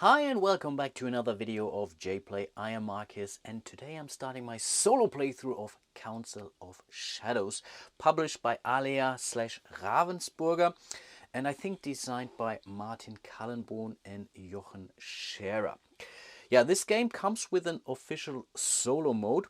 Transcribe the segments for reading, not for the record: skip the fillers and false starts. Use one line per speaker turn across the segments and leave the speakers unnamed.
Hi and welcome back to another video of JPlay. I am Marcus and today I'm starting my solo playthrough of Council of Shadows, published by Alea/Ravensburger and I think designed by Martin Kallenborn and Jochen Scherer. Yeah, this game comes with an official solo mode,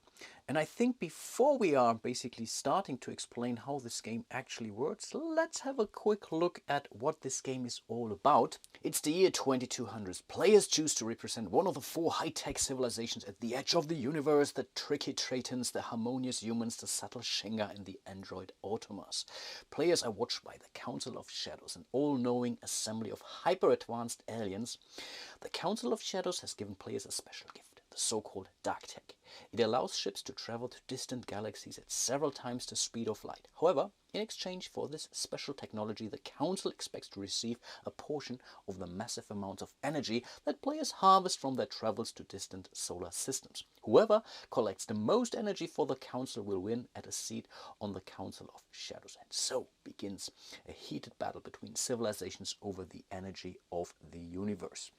and I think before we are basically starting to explain how this game actually works, let's have a quick look at what this game is all about. It's the year 2200. Players choose to represent one of the four high-tech civilizations at the edge of the universe: the tricky Tritons, the harmonious humans, the subtle Shenga, and the android Automas. Players are watched by the Council of Shadows, an all-knowing assembly of hyper-advanced aliens. The Council of Shadows has given players a special gift, the so-called dark tech. It allows ships to travel to distant galaxies at several times the speed of light. However, in exchange for this special technology, the Council expects to receive a portion of the massive amounts of energy that players harvest from their travels to distant solar systems. Whoever collects the most energy for the Council will win at a seat on the Council of Shadows. And so begins a heated battle between civilizations over the energy of the universe.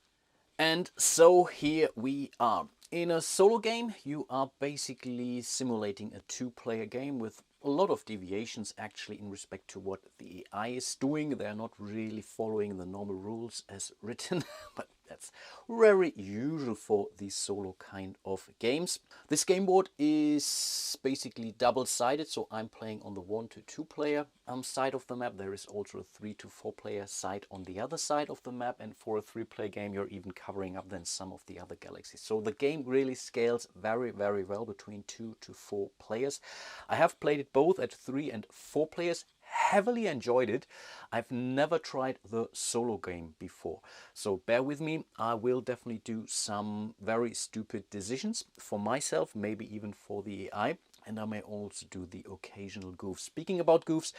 And so here we are. In a solo game, you are basically simulating a two-player game with a lot of deviations actually in respect to what the AI is doing. They're not really following the normal rules as written, but that's very usual for these solo kind of games. This game board is basically double-sided, so I'm playing on the 1 to 2 player side of the map. There is also a 3 to 4 player side on the other side of the map, and for a 3-player game you're even covering up then some of the other galaxies. So the game really scales very well between 2 to 4 players. I have played it both at 3 and 4 players. Heavily enjoyed it. I've never tried the solo game before, so bear with me. I will definitely do some very stupid decisions for myself, maybe even for the AI, and I may also do the occasional goofs. Speaking about goofs,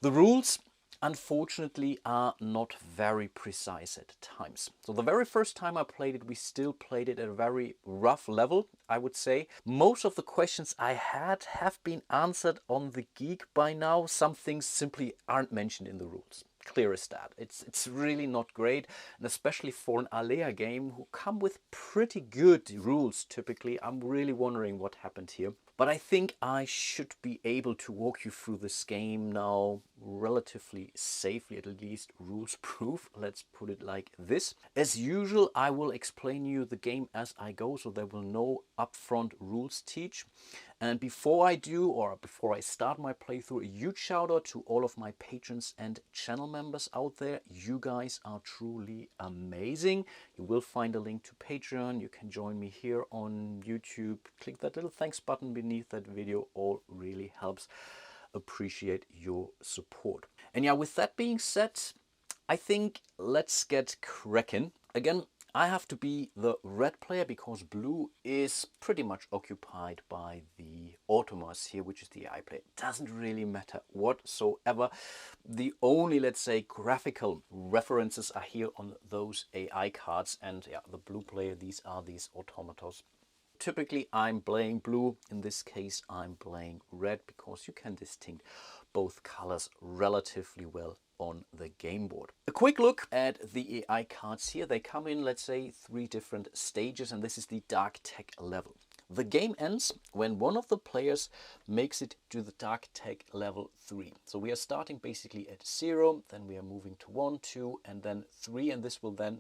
the rules unfortunately are not very precise at times. So the very first time I played it, we still played it at a very rough level, I would say. Most of the questions I had have been answered on the Geek by now. Some things simply aren't mentioned in the rules. Clear as that. It's really not great, and especially for an Alea game who come with pretty good rules typically. I'm really wondering what happened here. But I think I should be able to walk you through this game now relatively safely, at least rules proof. Let's put it like this. As usual, I will explain you the game as I go, so there will no upfront rules teach. And before I do, or before I start my playthrough, a huge shout out to all of my patrons and channel members out there. You guys are truly amazing. You will find a link to Patreon. You can join me here on YouTube. Click that little thanks button beneath that video. All really helps. Appreciate your support. And yeah, with that being said, I think let's get cracking. Again, I have to be the red player because blue is pretty much occupied by the Automas here, which is the AI player. It doesn't really matter whatsoever. The only, let's say, graphical references are here on those AI cards, and yeah, the blue player, these are these automatos. Typically I'm playing blue. In this case I'm playing red because you can distinct both colors relatively well on the game board. A quick look at the AI cards here. They come in, let's say, 3 different stages, and this is the dark tech level. The game ends when one of the players makes it to the dark tech level 3. So we are starting basically at 0, then we are moving to 1, 2, and then 3, and this will then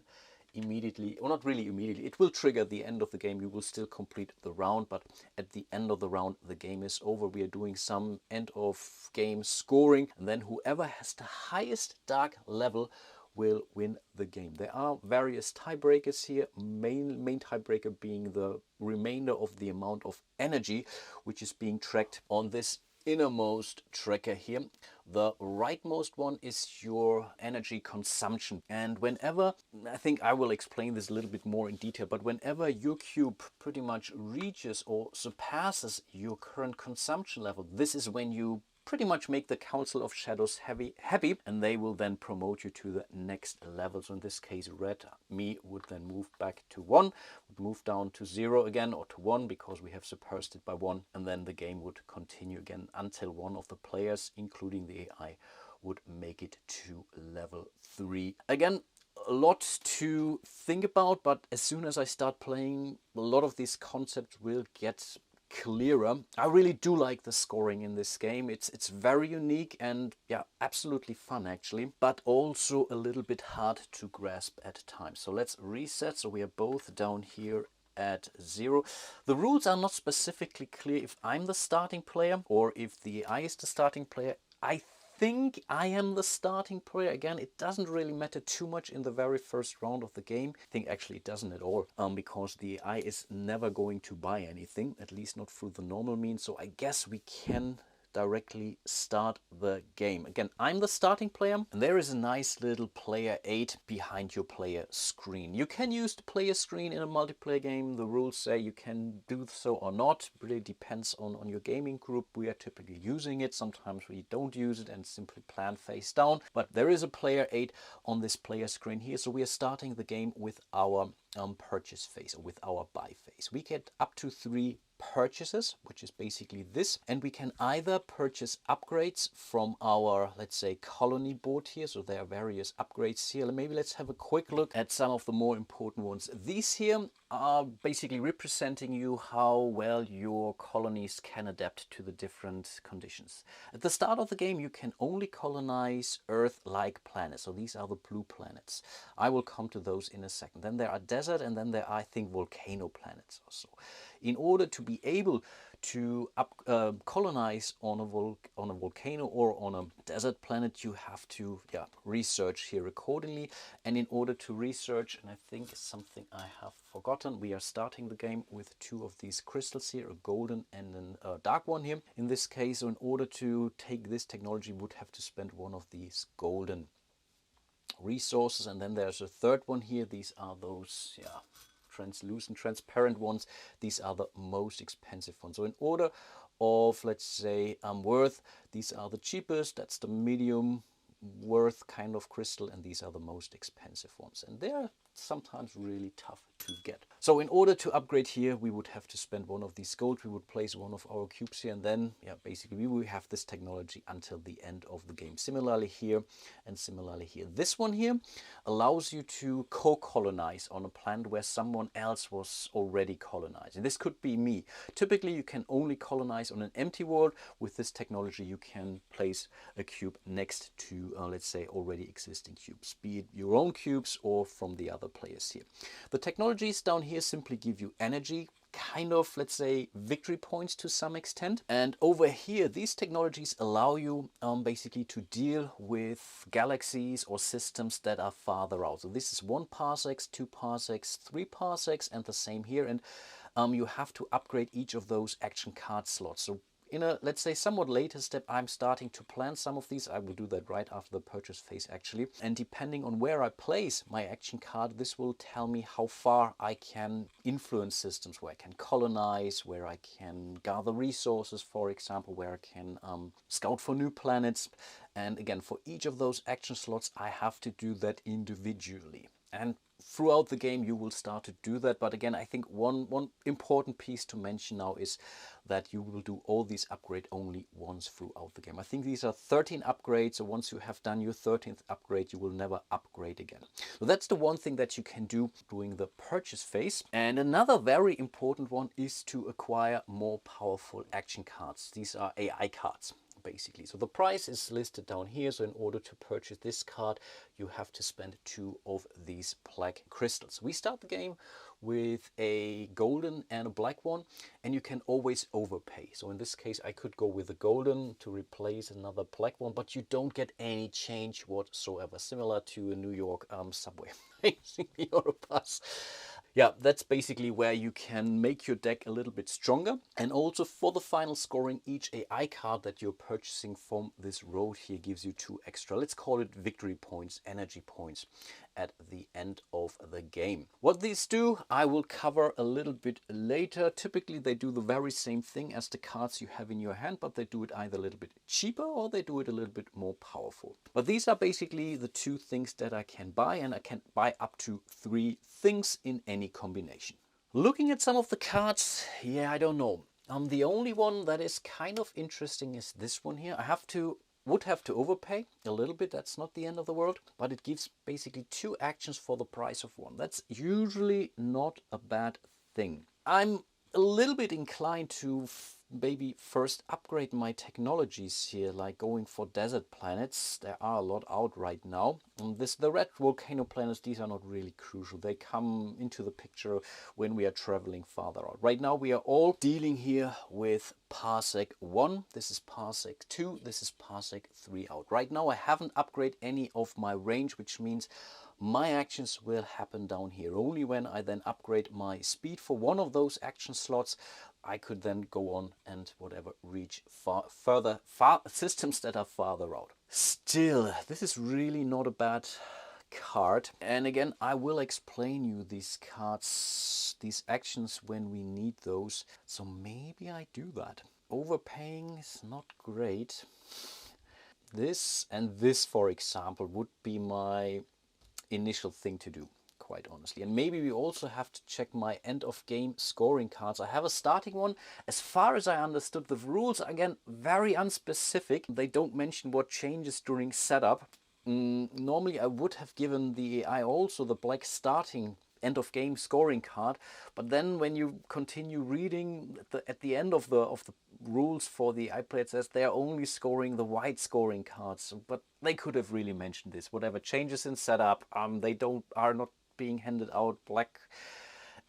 immediately, or not really immediately, it will trigger the end of the game. You will still complete the round, but at the end of the round the game is over. We are doing some end of game scoring, and then whoever has the highest dark level will win the game. There are various tiebreakers here, main tiebreaker being the remainder of the amount of energy which is being tracked on this innermost tracker here. The rightmost one is your energy consumption, and whenever, I think I will explain this a little bit more in detail, but whenever your cube pretty much reaches or surpasses your current consumption level, this is when you pretty much make the Council of Shadows happy, and they will then promote you to the next level. So in this case, red, me, would then move back to 1, would move down to 0 again, or to 1 because we have surpassed it by 1, and then the game would continue again until one of the players, including the AI, would make it to level 3. Again, a lot to think about, but as soon as I start playing, a lot of these concepts will get clearer. I really do like the scoring in this game. It's very unique and yeah, absolutely fun actually, but also a little bit hard to grasp at times. So let's reset. So we are both down here at 0. The rules are not specifically clear if I'm the starting player or if the AI is the starting player. I think I am the starting player. Again, it doesn't really matter too much in the very first round of the game. I think actually it doesn't at all, because the AI is never going to buy anything, at least not through the normal means. So I guess we can directly start the game. Again, I'm the starting player, and there is a nice little player aid behind your player screen. You can use the player screen in a multiplayer game. The rules say you can do so or not. It really depends on your gaming group. We are typically using it. Sometimes we don't use it and simply plan face down. But there is a player aid on this player screen here. So we are starting the game with our purchase phase, or with our buy phase. We get up to 3 purchases, which is basically this, and we can either purchase upgrades from our, let's say, colony board here. So there are various upgrades here. Maybe let's have a quick look at some of the more important ones. These here are basically representing you how well your colonies can adapt to the different conditions. At the start of the game, you can only colonize Earth-like planets. So these are the blue planets. I will come to those in a second. Then there are desert, and then there are, I think, volcano planets also. In order to be able to colonize on a volcano or on a desert planet, you have to research here accordingly. And in order to research, and I think it's something I have forgotten, we are starting the game with 2 of these crystals here, a golden and a dark one here. In this case, so in order to take this technology, we would have to spend 1 of these golden resources. And then there's a third one here. These are those translucent, transparent ones. These are the most expensive ones. So in order of, let's say, worth, these are the cheapest. That's the medium worth kind of crystal, and these are the most expensive ones, and they're sometimes really tough to get. So in order to upgrade here, we would have to spend 1 of these gold. We would place 1 of our cubes here, and then basically we will have this technology until the end of the game. Similarly here and similarly here. This one here allows you to co-colonize on a planet where someone else was already colonized, and this could be me. Typically you can only colonize on an empty world. With this technology you can place a cube next to let's say already existing cubes, be it your own cubes or from the other players here. The technologies down here simply give you energy, kind of, let's say, victory points to some extent. And over here, these technologies allow you basically to deal with galaxies or systems that are farther out. So this is 1 parsec, 2 parsecs, 3 parsecs, and the same here. And you have to upgrade each of those action card slots. So in a, let's say, somewhat later step, I'm starting to plan some of these. I will do that right after the purchase phase actually. And depending on where I place my action card, this will tell me how far I can influence systems, where I can colonize, where I can gather resources, for example, where I can scout for new planets. And again, for each of those action slots, I have to do that individually. And throughout the game you will start to do that. But again, I think one important piece to mention now is that you will do all these upgrades only once throughout the game. I think these are 13 upgrades, so once you have done your 13th upgrade, you will never upgrade again. So that's the one thing that you can do during the purchase phase. And another very important one is to acquire more powerful action cards. These are AI cards, basically. So the price is listed down here. So in order to purchase this card, you have to spend 2 of these black crystals. We start the game with a golden and a black one, and you can always overpay. So in this case, I could go with a golden to replace another black one, but you don't get any change whatsoever, similar to a New York subway, basically, or a bus. Yeah, that's basically where you can make your deck a little bit stronger. And also for the final scoring, each AI card that you're purchasing from this road here gives you 2 extra, let's call it victory points, energy points, at the end of the game. What these do, I will cover a little bit later. Typically they do the very same thing as the cards you have in your hand, but they do it either a little bit cheaper or they do it a little bit more powerful. But these are basically the 2 things that I can buy, and I can buy up to 3 things in any combination. Looking at some of the cards, I don't know. The only one that is kind of interesting is this one here. I have to would have to overpay a little bit. That's not the end of the world, but it gives basically 2 actions for the price of 1. That's usually not a bad thing. I'm a little bit inclined to maybe first upgrade my technologies here, like going for desert planets. There are a lot out right now. The red volcano planets, these are not really crucial. They come into the picture when we are traveling farther out. Right now we are all dealing here with Parsec 1. This is Parsec 2. This is Parsec 3 out. Right now I haven't upgraded any of my range, which means my actions will happen down here. Only when I then upgrade my speed for one of those action slots, I could then go on and whatever reach further systems that are farther out. Still, this is really not a bad card. And again, I will explain you these cards, these actions when we need those. So maybe I do that. Overpaying is not great. This and this, for example, would be my initial thing to do, quite honestly. And maybe we also have to check my end of game scoring cards. I have a starting one. As far as I understood, the rules are again very unspecific. They don't mention what changes during setup. Normally I would have given the AI also the black starting end of game scoring card, but then when you continue reading at the end of the rules for the iPlay, it says they are only scoring the white scoring cards. But they could have really mentioned this. Whatever changes in setup, they are not being handed out black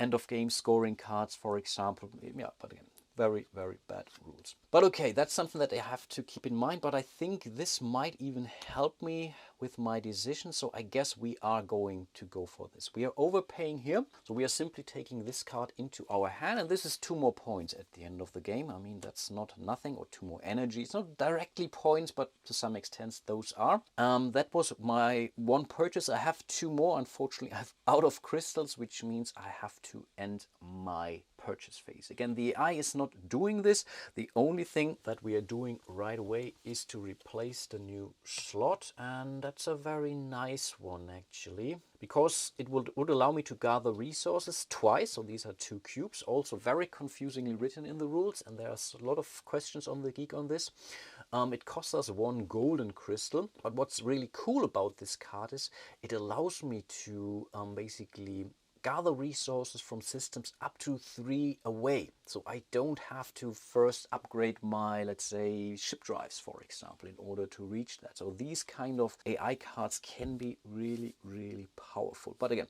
end of game scoring cards, for example. Yeah, but again, very, very bad rules. But okay, that's something that I have to keep in mind, but I think this might even help me with my decision. So I guess we are going to go for this. We are overpaying here. So we are simply taking this card into our hand, and this is 2 more points at the end of the game. I mean, that's not nothing, or 2 more energy. It's not directly points, but to some extent those are. That was my 1 purchase. I have 2 more. Unfortunately, I'm out of crystals, which means I have to end my purchase phase. Again, the AI is not doing this. The only thing that we are doing right away is to replace the new slot, and that's a very nice one actually, because it would allow me to gather resources twice. So these are 2 cubes, also very confusingly written in the rules, and there's a lot of questions on the Geek on this. It costs us 1 golden crystal, but what's really cool about this card is it allows me to basically gather resources from systems up to 3 away. So I don't have to first upgrade my, let's say, ship drives, for example, in order to reach that. So these kind of AI cards can be really, really powerful. But again,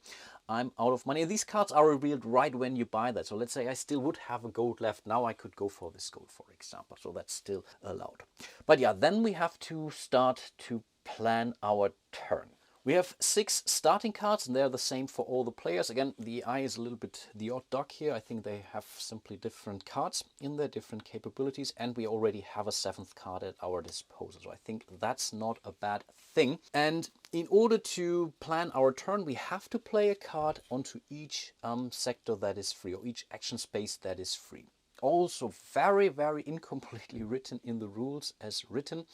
I'm out of money. These cards are revealed right when you buy that. So let's say I still would have a gold left. Now I could go for this gold, for example. So that's still allowed. But yeah, then we have to start to plan our turn. We have 6 starting cards, and they're the same for all the players. Again, the AI is a little bit the odd duck here. I think they have simply different cards in their different capabilities, and we already have a 7th card at our disposal. So I think that's not a bad thing. And in order to plan our turn, we have to play a card onto each sector that is free, or each action space that is free. Also very, very incompletely written in the rules as written.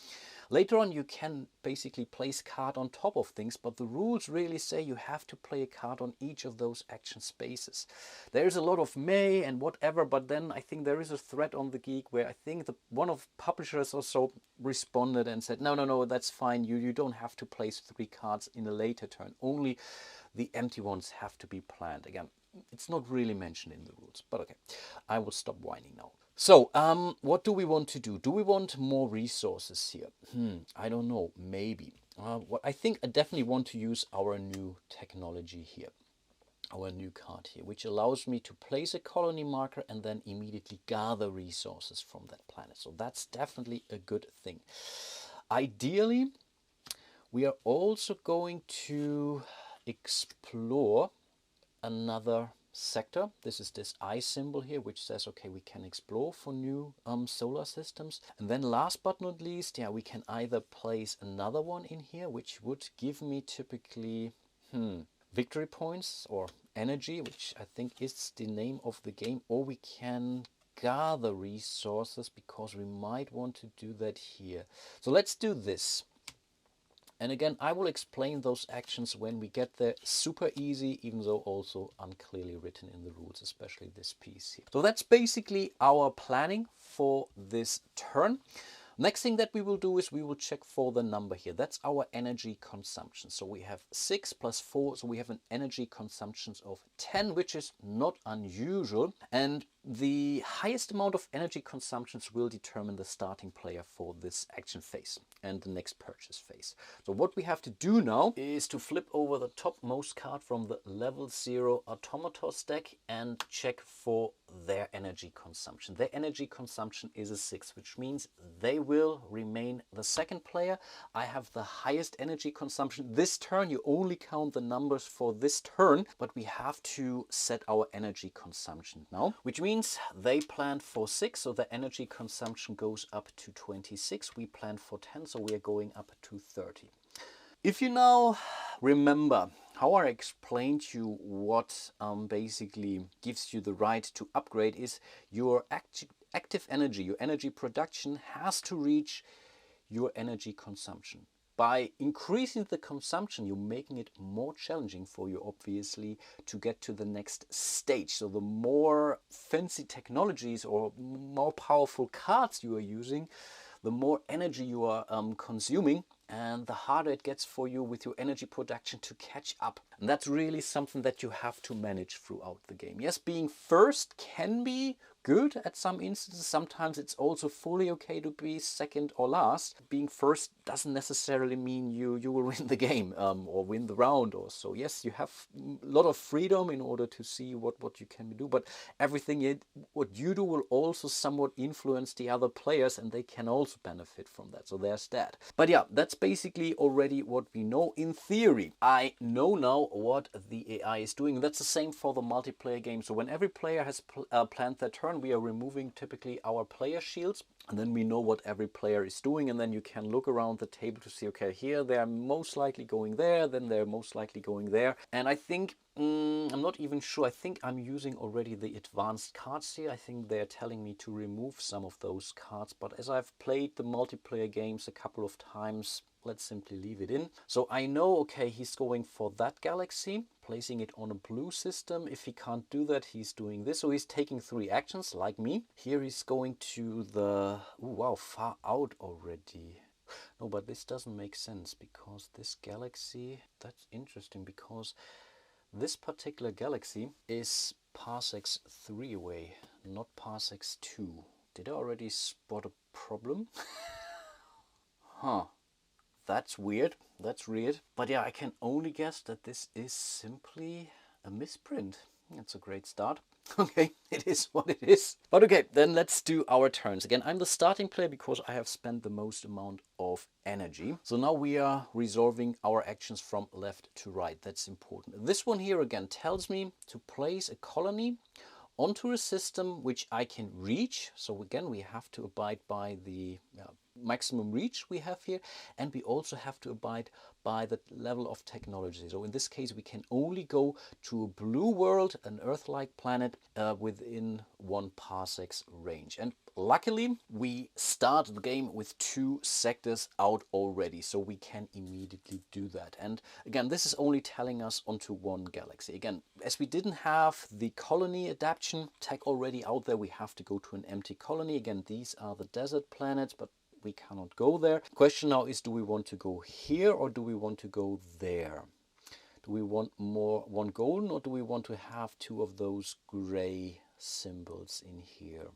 Later on you can basically place card on top of things, but the rules really say you have to play a card on each of those action spaces. There's a lot of may and whatever, but then I think there is a thread on the Geek where I think one of publishers also responded and said, no, that's fine. You don't have to place 3 cards in a later turn. Only the empty ones have to be planned. Again, it's not really mentioned in the rules, but okay, I will stop whining now. So, what do we want to do? Do we want more resources here? I don't know, maybe. What I think I definitely want to use our new technology here, our new card here, which allows me to place a colony marker and then immediately gather resources from that planet. So that's definitely a good thing. Ideally, we are also going to explore another sector. This is this eye symbol here, which says, okay, we can explore for new solar systems. And then last but not least, yeah, we can either place another one in here, which would give me typically victory points or energy, which I think is the name of the game, or we can gather resources, because we might want to do that here. So let's do this. And again, I will explain those actions when we get there. Super easy, even though also unclearly written in the rules, especially this piece here. So that's basically our planning for this turn. Next thing that we will do is we will check for the number here. That's our energy consumption. So we have 6 plus 4, so we have an energy consumption of 10, which is not unusual. And the highest amount of energy consumptions will determine the starting player for this action phase and the next purchase phase. So what we have to do now is to flip over the topmost card from the level 0 Automatos deck and check for their energy consumption. Their energy consumption is a 6, which means they will remain the second player. I have the highest energy consumption. This turn, you only count the numbers for this turn, but we have to set our energy consumption now, which means they planned for 6, so the energy consumption goes up to 26. We planned for 10, so we are going up to 30. If you now remember how I explained to you what basically gives you the right to upgrade is your active energy, your energy production has to reach your energy consumption. By increasing the consumption, you're making it more challenging for you, obviously, to get to the next stage. So the more fancy technologies or more powerful cards you are using, the more energy you are consuming, and the harder it gets for you with your energy production to catch up. And that's really something that you have to manage throughout the game. Yes, being first can be good at some instances. Sometimes it's also fully okay to be second or last. Being first doesn't necessarily mean you will win the game or win the round or so. Yes, you have a lot of freedom in order to see what you can do, but everything what you do will also somewhat influence the other players, and they can also benefit from that. So there's that. But yeah, that's basically already what we know in theory. I know now what the AI is doing. That's the same for the multiplayer game. So when every player has planned their turn, we are removing typically our player shields, and then we know what every player is doing, and then you can look around the table to see, okay, here they're most likely going there, then they're most likely going there. And I think I'm not even sure. I think I'm using already the advanced cards here. I think they're telling me to remove some of those cards, but as I've played the multiplayer games a couple of times, let's simply leave it in. So I know, okay, he's going for that galaxy, placing it on a blue system. If he can't do that, he's doing this. So he's taking 3 actions like me. Here he's going to the, wow, far out already. No, but this doesn't make sense because this galaxy, that's interesting because this particular galaxy is parsecs 3 away, not parsecs 2. Did I already spot a problem? Huh. That's weird. That's weird. But yeah, I can only guess that this is simply a misprint. That's a great start. Okay, it is what it is. But okay, then let's do our turns. Again, I'm the starting player because I have spent the most amount of energy. So now we are resolving our actions from left to right. That's important. This one here again tells me to place a colony onto a system which I can reach. So again, we have to abide by the maximum reach we have here, and we also have to abide by the level of technology. So in this case, we can only go to a blue world, an Earth-like planet, within 1 parsec's range. And luckily, we start the game with 2 sectors out already, so we can immediately do that. And again, this is only telling us onto 1 galaxy. Again, as we didn't have the colony adaptation tag already out there, we have to go to an empty colony. Again, these are the desert planets, but we cannot go there. Question now is, do we want to go here or do we want to go there? Do we want one golden, or do we want to have 2 of those gray symbols in here?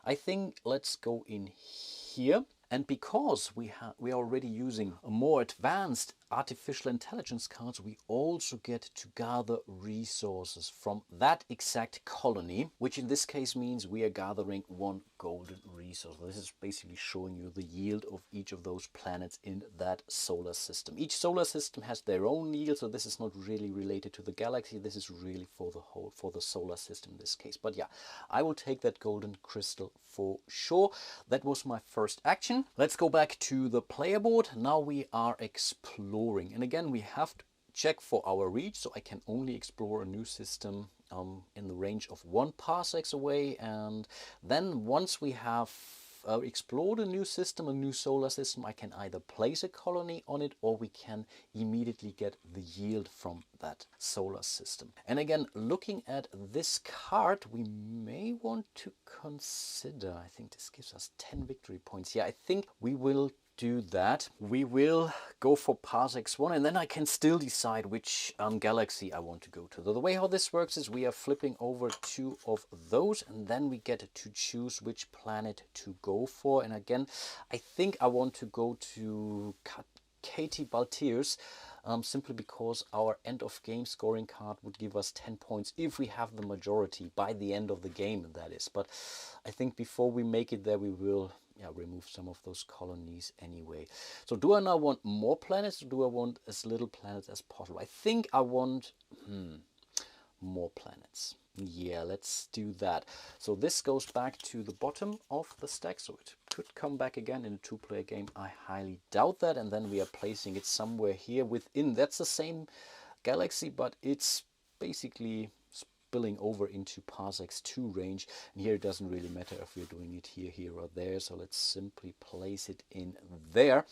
I think let's go in here. And because we are already using a more advanced artificial intelligence cards, we also get to gather resources from that exact colony, which in this case means we are gathering 1 golden resource. This is basically showing you the yield of each of those planets in that solar system. Each solar system has their own yield, so this is not really related to the galaxy. This is really for the solar system in this case. But yeah, I will take that golden crystal for sure. That was my first action. Let's go back to the player board. Now we are exploring. And again, we have to check for our reach. So I can only explore a new system in the range of 1 parsec away. And then once we have explored a new system, a new solar system, I can either place a colony on it, or we can immediately get the yield from that solar system. And again, looking at this card, we may want to consider, I think this gives us 10 victory points. Yeah, I think we will do that. We will go for Parsecs 1, and then I can still decide which galaxy I want to go to. The way how this works is we are flipping over 2 of those, and then we get to choose which planet to go for. And again, I think I want to go to Katie Baltiers, simply because our end of game scoring card would give us 10 points if we have the majority by the end of the game, that is. But I think before we make it there, we will remove some of those colonies anyway. So do I now want more planets, or do I want as little planets as possible? I think I want more planets. Yeah, let's do that. So this goes back to the bottom of the stack, so it could come back again in a 2-player game. I highly doubt that. And then we are placing it somewhere here within. That's the same galaxy, but it's basically spilling over into Parsecs 2 range. And here it doesn't really matter if we're doing it here or there. So let's simply place it in there.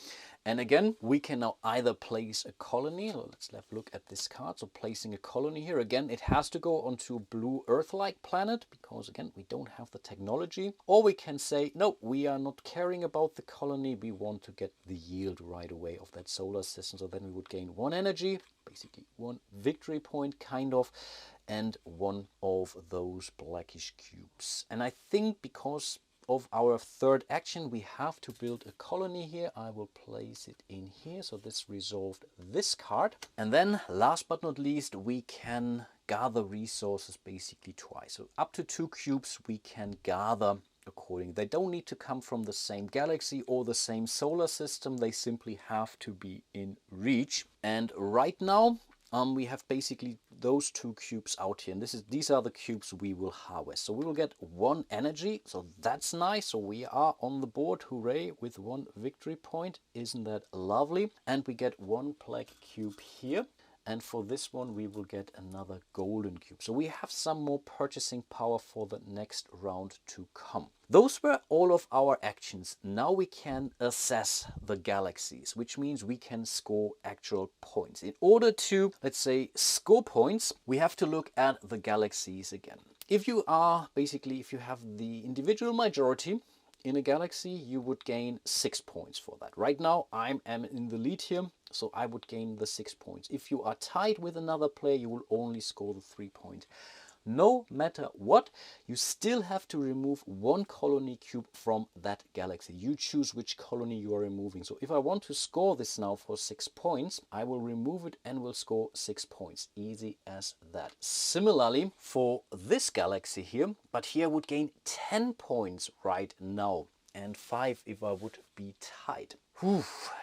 And again, we can now either place a colony. Let's have a look at this card. So placing a colony here, again, it has to go onto a blue Earth-like planet, because again, we don't have the technology. Or we can say, no, we are not caring about the colony. We want to get the yield right away of that solar system. So then we would gain 1 energy, basically 1 victory point, kind of, and 1 of those blackish cubes. And I think because of our third action, we have to build a colony here. I will place it in here. So this resolved this card. And then last but not least, we can gather resources basically twice. So up to 2 cubes we can gather accordingly. They don't need to come from the same galaxy or the same solar system. They simply have to be in reach. And right now, we have basically those 2 cubes out here, and these are the cubes we will harvest. So we will get 1 energy, so that's nice. So we are on the board, hooray, with 1 victory point. Isn't that lovely? And we get 1 black cube here. And for this one, we will get another golden cube. So we have some more purchasing power for the next round to come. Those were all of our actions. Now we can assess the galaxies, which means we can score actual points. In order to, let's say, score points, we have to look at the galaxies again. If you have the individual majority in a galaxy, you would gain 6 points for that. Right now, I am in the lead here, so I would gain the 6 points. If you are tied with another player, you will only score the 3 points. No matter what, you still have to remove 1 colony cube from that galaxy. You choose which colony you are removing. So if I want to score this now for 6 points, I will remove it and will score 6 points. Easy as that. Similarly for this galaxy here, but here I would gain 10 points right now, and 5 if I would be tied.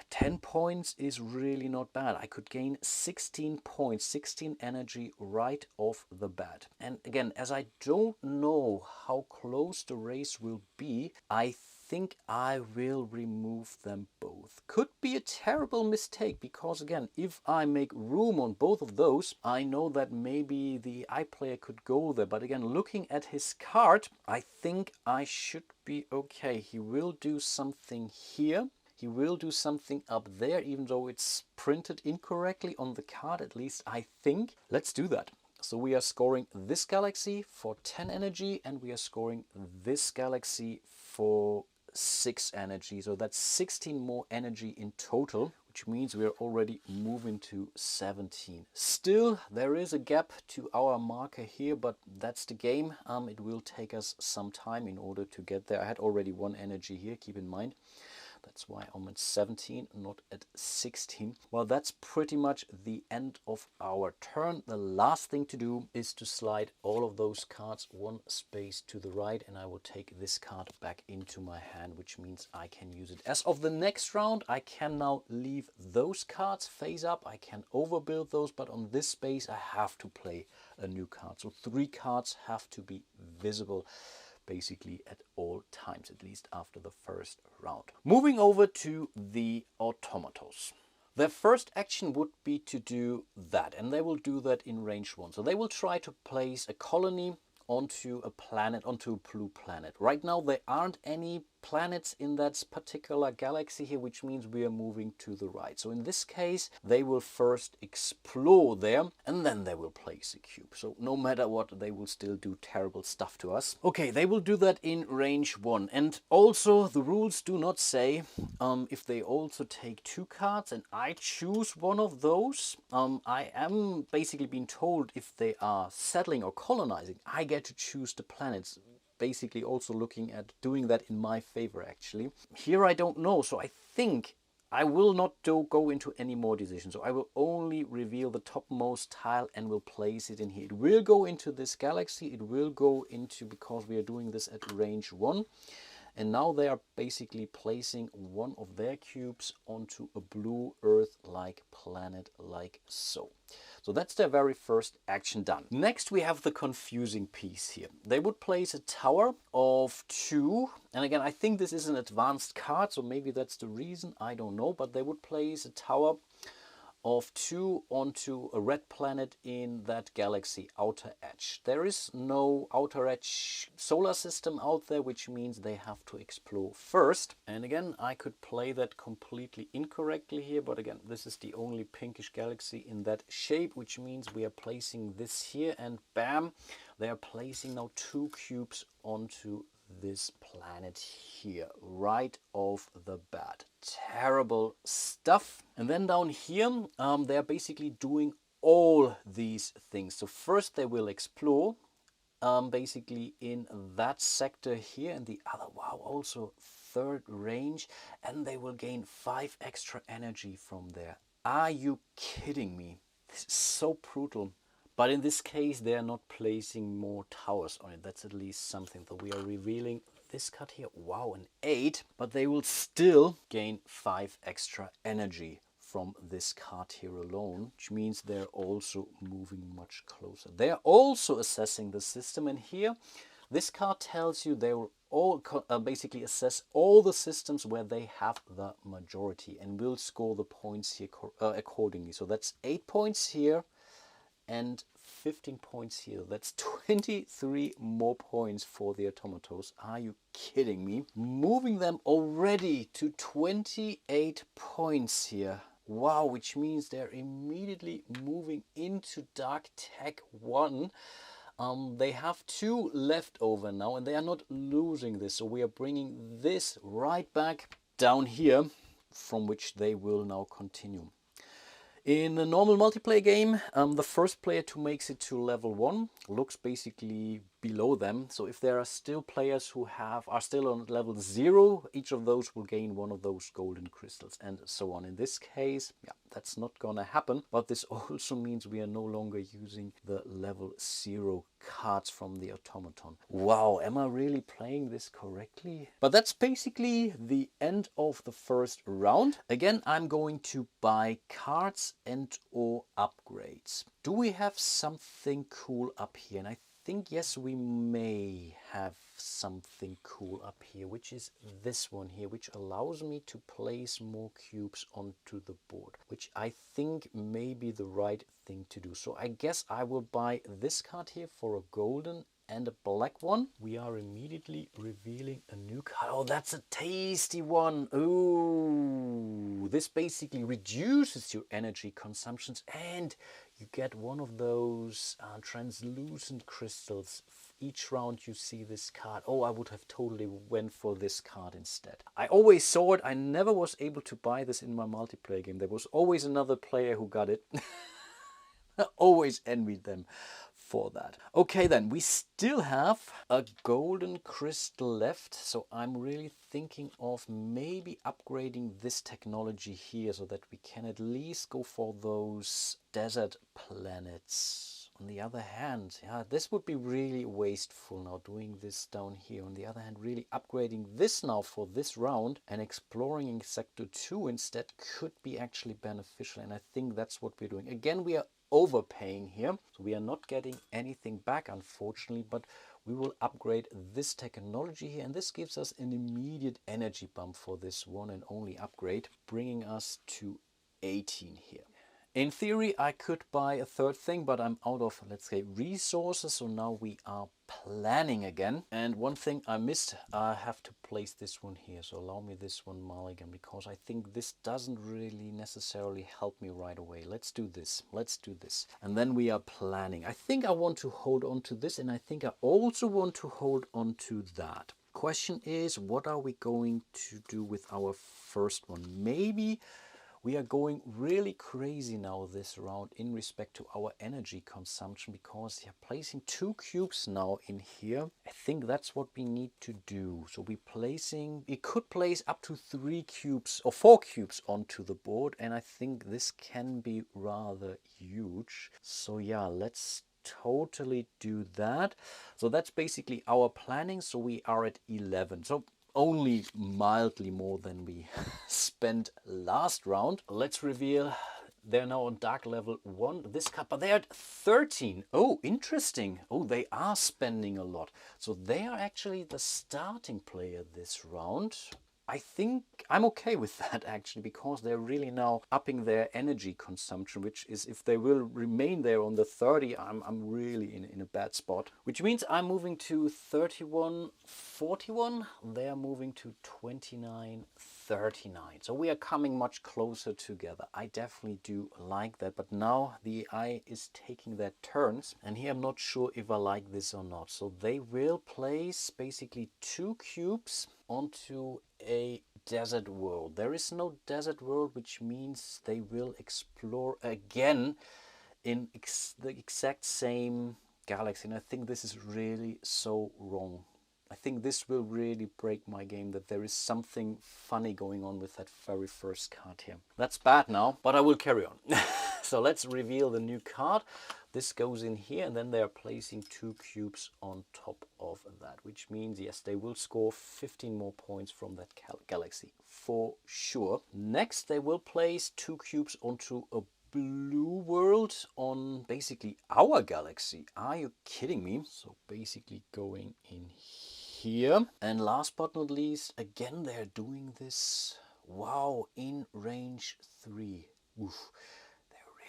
10 points is really not bad. I could gain 16 points, 16 energy right off the bat. And again, as I don't know how close the race will be, I think I will remove them both. Could be a terrible mistake, because again, if I make room on both of those, I know that maybe the iPlayer could go there. But again, looking at his card, I think I should be okay. He will do something here. He will do something up there, even though it's printed incorrectly on the card, at least I think. Let's do that. So we are scoring this galaxy for 10 energy, and we are scoring this galaxy for 6 energy. So that's 16 more energy in total, which means we are already moving to 17. Still, there is a gap to our marker here, but that's the game. It will take us some time in order to get there. I had already 1 energy here, keep in mind. That's why I'm at 17, not at 16. Well, that's pretty much the end of our turn. The last thing to do is to slide all of those cards 1 space to the right, and I will take this card back into my hand, which means I can use it. As of the next round, I can now leave those cards face up. I can overbuild those, but on this space, I have to play a new card. So 3 cards have to be visible basically at all times, at least after the first round. Moving over to the automatos. Their first action would be to do that, and they will do that in range 1. So they will try to place a colony onto a planet, onto a blue planet. Right now there aren't any planets in that particular galaxy here, which means we are moving to the right. So in this case, they will first explore there and then they will place a cube. So no matter what, they will still do terrible stuff to us. Okay, they will do that in range 1. And also the rules do not say if they also take 2 cards and I choose one of those. I am basically being told if they are settling or colonizing, I get to choose the planets. Basically also looking at doing that in my favor actually. Here I don't know, so I think I will not go into any more decisions. So I will only reveal the topmost tile and will place it in here. It will go into this galaxy, it will go into, because we are doing this at range 1. And now they are basically placing one of their cubes onto a blue Earth-like planet like so. So that's their very first action done. Next we have the confusing piece here. They would place a tower of 2. And again, I think this is an advanced card, so maybe that's the reason, I don't know. But they would place a tower of 2 onto a red planet in that galaxy outer edge. There is no outer edge solar system out there, which means they have to explore first. And again, I could play that completely incorrectly here, but again, this is the only pinkish galaxy in that shape, which means we are placing this here and bam, they are placing now 2 cubes onto this planet here right off the bat. Terrible stuff. And then down here they're basically doing all these things. So first they will explore basically in that sector here, and the other, wow, also 3rd range, and they will gain 5 extra energy from there. Are you kidding me? This is so brutal. But in this case, they are not placing more towers on it. That's at least something. So we are revealing this card here. Wow, an 8. But they will still gain 5 extra energy from this card here alone, which means they're also moving much closer. They're also assessing the system. And here, this card tells you they will all basically assess all the systems where they have the majority and will score the points here accordingly. So that's 8 points here and 15 points here. That's 23 more points for the automatos. Are you kidding me? Moving them already to 28 points here. Wow, which means they're immediately moving into Dark Tech 1. They have 2 left over now, and they are not losing this. So we are bringing this right back down here, from which they will now continue. In a normal multiplayer game, the first player to makes it to level 1 looks basically below them. So if there are still players who are still on level 0, each of those will gain one of those golden crystals and so on. In this case, yeah, that's not gonna happen. But this also means we are no longer using the level 0 cards from the automaton. Wow, am I really playing this correctly? But that's basically the end of the first round. Again, I'm going to buy cards and or upgrades. Do we have something cool up here? And I think yes, we may have something cool up here, which is this one here, which allows me to place more cubes onto the board, which I think may be the right thing to do. So I guess I will buy this card here for a golden and a black one. We are immediately revealing a new card. Oh, that's a tasty one. Ooh, this basically reduces your energy consumptions and you get one of those translucent crystals. Each round you see this card. Oh, I would have totally went for this card instead. I always saw it. I never was able to buy this in my multiplayer game. There was always another player who got it. I always envied them for that. Okay, then we still have a golden crystal left, so I'm really thinking of maybe upgrading this technology here so that we can at least go for those desert planets. On the other hand, yeah, this would be really wasteful now doing this down here. On the other hand, really upgrading this now for this round and exploring in sector 2 instead could be actually beneficial, and I think that's what we're doing. Again, we are overpaying here, so we are not getting anything back unfortunately, but we will upgrade this technology here, and this gives us an immediate energy bump for this one and only upgrade, bringing us to 18 here. In theory, I could buy a third thing, but I'm out of, let's say, resources. So now we are planning again. And one thing I missed, I have to place this one here. So allow me this one mulligan, because I think this doesn't really necessarily help me right away. Let's do this. Let's do this. And then we are planning. I think I want to hold on to this, and I think I also want to hold on to that. Question is, what are we going to do with our first one? Maybe we are going really crazy now this round in respect to our energy consumption, because we are placing 2 cubes now in here. I think that's what we need to do. So we could place up to 3 cubes or 4 cubes onto the board, and I think this can be rather huge. So yeah, let's totally do that. So that's basically our planning. So we are at 11. So only mildly more than we spent last round. Let's reveal they're now on dark level 1. This card, but they're at 13. Oh, interesting. Oh, they are spending a lot. So they are actually the starting player this round. I think I'm okay with that actually, because they're really now upping their energy consumption, which is, if they will remain there on the 30, I'm really in a bad spot. Which means I'm moving to 31, 41. They're moving to 29, 39. So we are coming much closer together. I definitely do like that. But now the AI is taking their turns, and here I'm not sure if I like this or not. So they will place basically 2 cubes onto a desert world. There is no desert world, which means they will explore again in the exact same galaxy. And I think this is really so wrong. I think this will really break my game, that there is something funny going on with that very first card here. That's bad now, but I will carry on. So let's reveal the new card. This goes in here, and then they're placing 2 cubes on top of that, which means, yes, they will score 15 more points from that galaxy, for sure. Next, they will place 2 cubes onto a blue world on basically our galaxy. Are you kidding me? So basically going in here. And last but not least, again, they're doing this. Wow, in range 3. Oof.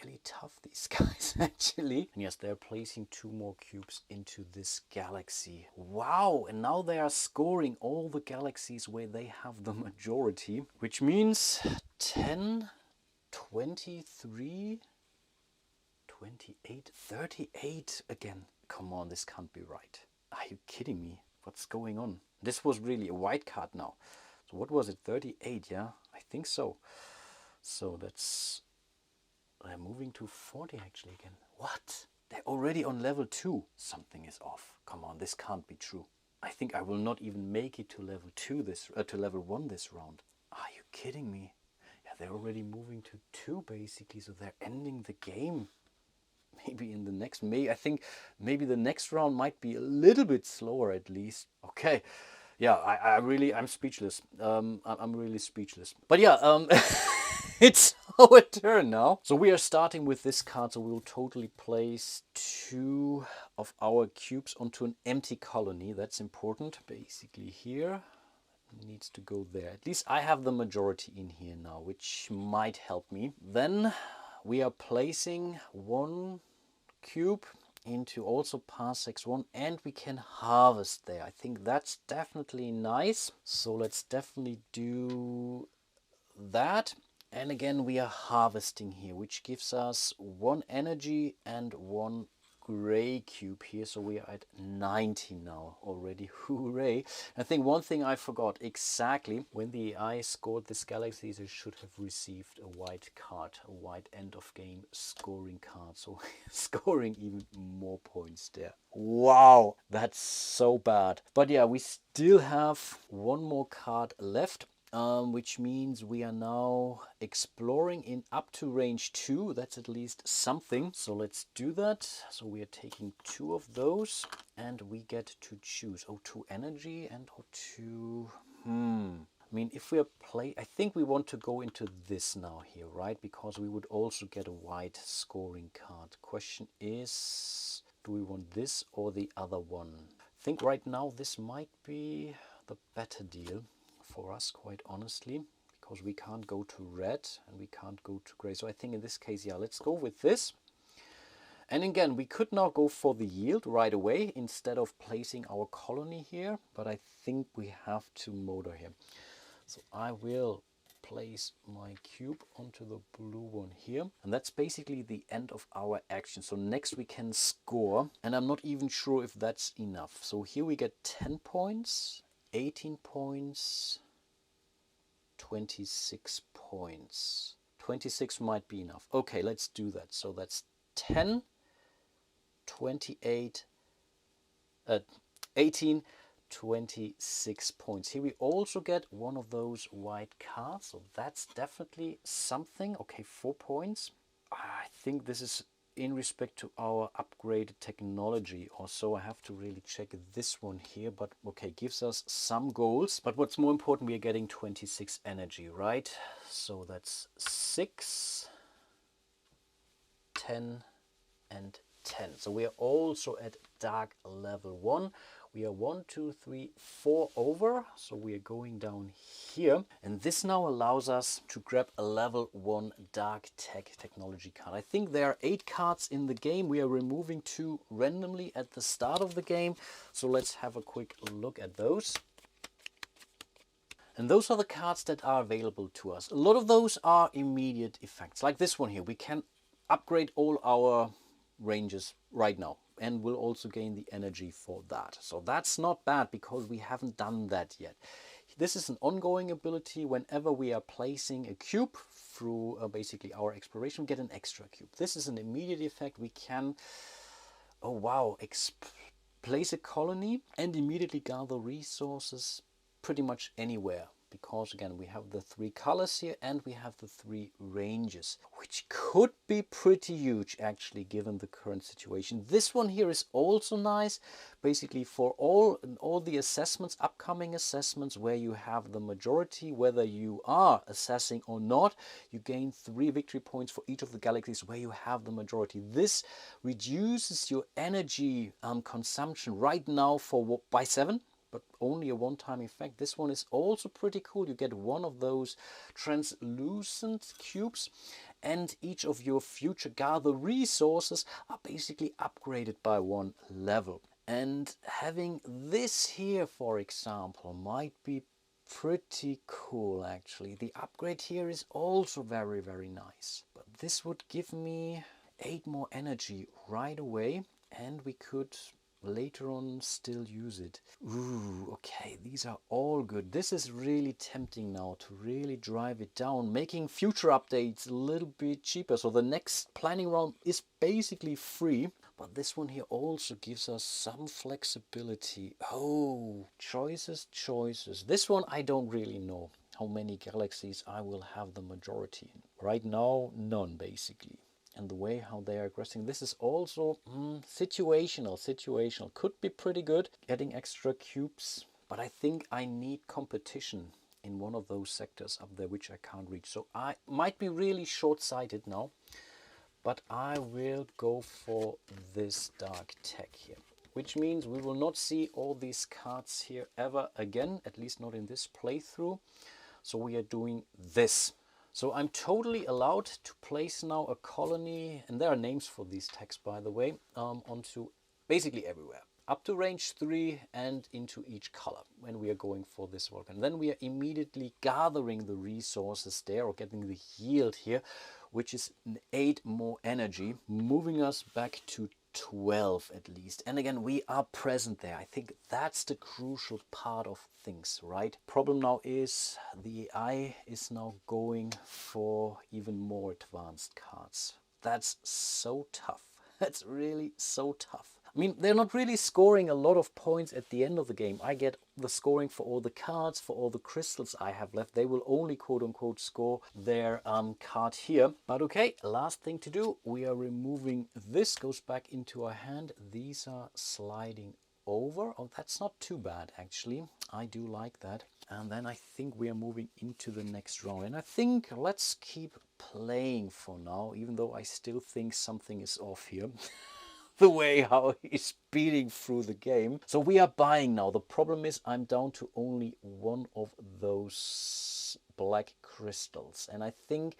Really tough, these guys, actually. And yes, they're placing 2 more cubes into this galaxy. Wow, and now they are scoring all the galaxies where they have the majority, which means 10, 23, 28, 38 again. Come on, this can't be right. Are you kidding me? What's going on? This was really a white card now. So what was it, 38, yeah? I think so. So that's... They're moving to 40 actually again. What? They're already on level 2. Something is off. Come on, this can't be true. I think I will not even make it to level 2 to level 1 this round. Are you kidding me? Yeah, they're already moving to 2 basically, so they're ending the game. Maybe in the next, I think maybe the next round might be a little bit slower at least. Okay. Yeah, I'm speechless. I'm really speechless. But yeah, it's our turn now. So we are starting with this card. So we will totally place 2 of our cubes onto an empty colony. That's important. Basically here. Needs to go there. At least I have the majority in here now, which might help me. Then we are placing 1 cube into also parsecs 1, and we can harvest there. I think that's definitely nice. So let's definitely do that. And again, we are harvesting here, which gives us 1 energy and 1 gray cube here. So we are at 90 now already. Hooray. I think one thing I forgot exactly, when the AI scored this galaxy, they should have received a white card, a white end of game scoring card. So scoring even more points there. Wow, that's so bad. But yeah, we still have 1 more card left. Which means we are now exploring in up to range 2. That's at least something. So let's do that. So we are taking 2 of those, and we get to choose 2 energy and 2. I mean, if we are I think we want to go into this now here, right? Because we would also get a white scoring card. Question is, do we want this or the other one? I think right now this might be the better deal for us, quite honestly, because we can't go to red and we can't go to gray. So I think in this case, yeah, let's go with this. And again, we could now go for the yield right away instead of placing our colony here, but I think we have to motor here. So I will place my cube onto the blue one here, and that's basically the end of our action. So next we can score, and I'm not even sure if that's enough. So here we get 10 points, 18 points, 26 points. 26 might be enough. Okay, let's do that. So that's 10, 28, 18, 26 points. Here we also get one of those white cards, so that's definitely something. Okay, 4 points. I think this is in respect to our upgraded technology or so. I have to really check this one here, but okay, gives us some goals. But what's more important, we are getting 26 energy, right? So that's 6, 10, and 10. So we are also at dark level 1. We are 1, 2, 3, 4 over. So we are going down here. And this now allows us to grab a level 1 dark tech technology card. I think there are 8 cards in the game. We are removing 2 randomly at the start of the game. So let's have a quick look at those. And those are the cards that are available to us. A lot of those are immediate effects. Like this one here. We can upgrade all our ranges right now, and we'll also gain the energy for that. So that's not bad because we haven't done that yet. This is an ongoing ability. Whenever we are placing a cube through basically our exploration, we get an extra cube. This is an immediate effect. We can, oh wow, place a colony and immediately gather resources pretty much anywhere. Because again, we have the 3 colors here and we have the 3 ranges, which could be pretty huge actually given the current situation. This one here is also nice, basically for all the assessments, upcoming assessments where you have the majority, whether you are assessing or not, you gain 3 victory points for each of the galaxies where you have the majority. This reduces your energy consumption right now by 7. But only a one-time effect. This one is also pretty cool. You get one of those translucent cubes, and each of your future gather resources are basically upgraded by 1 level. And having this here, for example, might be pretty cool actually. The upgrade here is also very, very nice. But this would give me 8 more energy right away, and we could later on still use it. Ooh, okay, these are all good. This is really tempting now to really drive it down, making future updates a little bit cheaper. So the next planning round is basically free, but this one here also gives us some flexibility. Oh, choices. This one I don't really know how many galaxies I will have the majority in. Right now, none basically. And the way how they are aggressing, this is also situational. Could be pretty good, getting extra cubes. But I think I need competition in one of those sectors up there, which I can't reach. So I might be really short-sighted now, but I will go for this dark tech here. Which means we will not see all these cards here ever again, at least not in this playthrough. So we are doing this. So I'm totally allowed to place now a colony, and there are names for these techs by the way, onto basically everywhere. Up to range 3 and into each color when we are going for this volcano. Then we are immediately gathering the resources there, or getting the yield here, which is 8 more energy, moving us back to 12 at least. And again, we are present there. I think that's the crucial part of things, right? Problem now is the AI is now going for even more advanced cards. That's so tough. That's really so tough. I mean, they're not really scoring a lot of points at the end of the game. I get the scoring for all the cards, for all the crystals I have left. They will only quote-unquote score their card here. But okay, last thing to do. We are removing this, goes back into our hand. These are sliding over. Oh, that's not too bad, actually. I do like that. And then I think we are moving into the next round. And I think let's keep playing for now, even though I still think something is off here. The way how he's speeding through the game. So we are buying now. The problem is I'm down to only one of those black crystals. And I think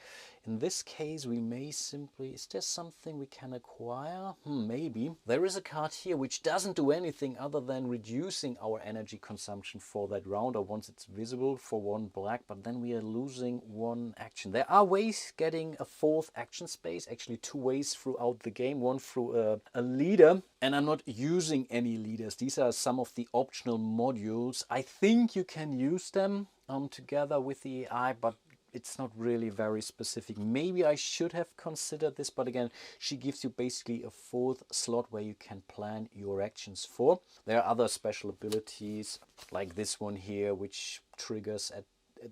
in this case we may simply... Is there something we can acquire? Maybe. There is a card here which doesn't do anything other than reducing our energy consumption for that round, or once it's visible, for one black, but then we are losing one action. There are ways getting a fourth action space, actually two ways throughout the game. One through a leader, and I'm not using any leaders. These are some of the optional modules. I think you can use them together with the AI, but it's not really very specific. Maybe I should have considered this, but again, she gives you basically a fourth slot where you can plan your actions for. There are other special abilities like this one here, which triggers at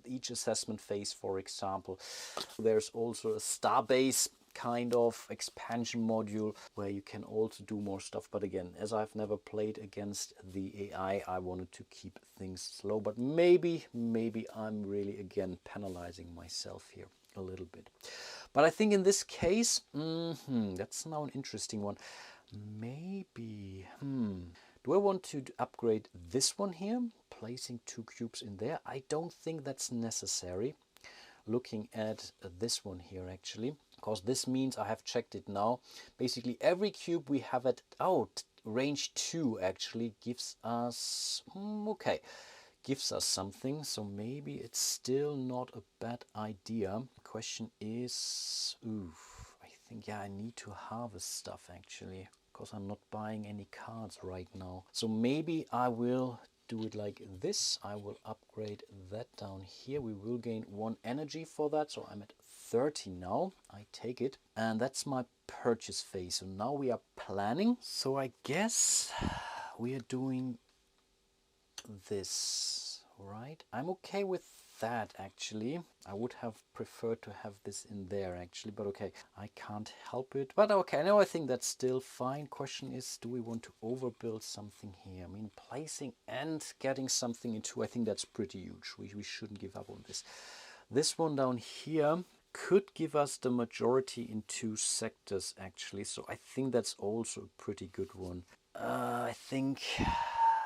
each assessment phase, for example. There's also a Starbase kind of expansion module where you can also do more stuff, but again, as I've never played against the AI, I wanted to keep things slow. But maybe I'm really again penalizing myself here a little bit. But I think in this case, that's now an interesting one. Maybe do I want to upgrade this one here, placing 2 cubes in there? I don't think that's necessary. Looking at this one here actually, because this means I have checked it now. Basically every cube we have at range 2 actually gives us gives us something. So maybe it's still not a bad idea. Question is, I think I need to harvest stuff actually, because I'm not buying any cards right now. So maybe I will do it like this. I will upgrade that down here. We will gain 1 energy for that, so I'm at 30 now. I take it, and that's my purchase phase. So now we are planning. So I guess we are doing this, right? I'm okay with that actually. I would have preferred to have this in there actually, but okay, I can't help it. But okay, now I think that's still fine. Question is, do we want to overbuild something here? I mean, placing and getting something into, I think that's pretty huge. We shouldn't give up on this. This one down here could give us the majority in 2 sectors actually, so I think that's also a pretty good one. I think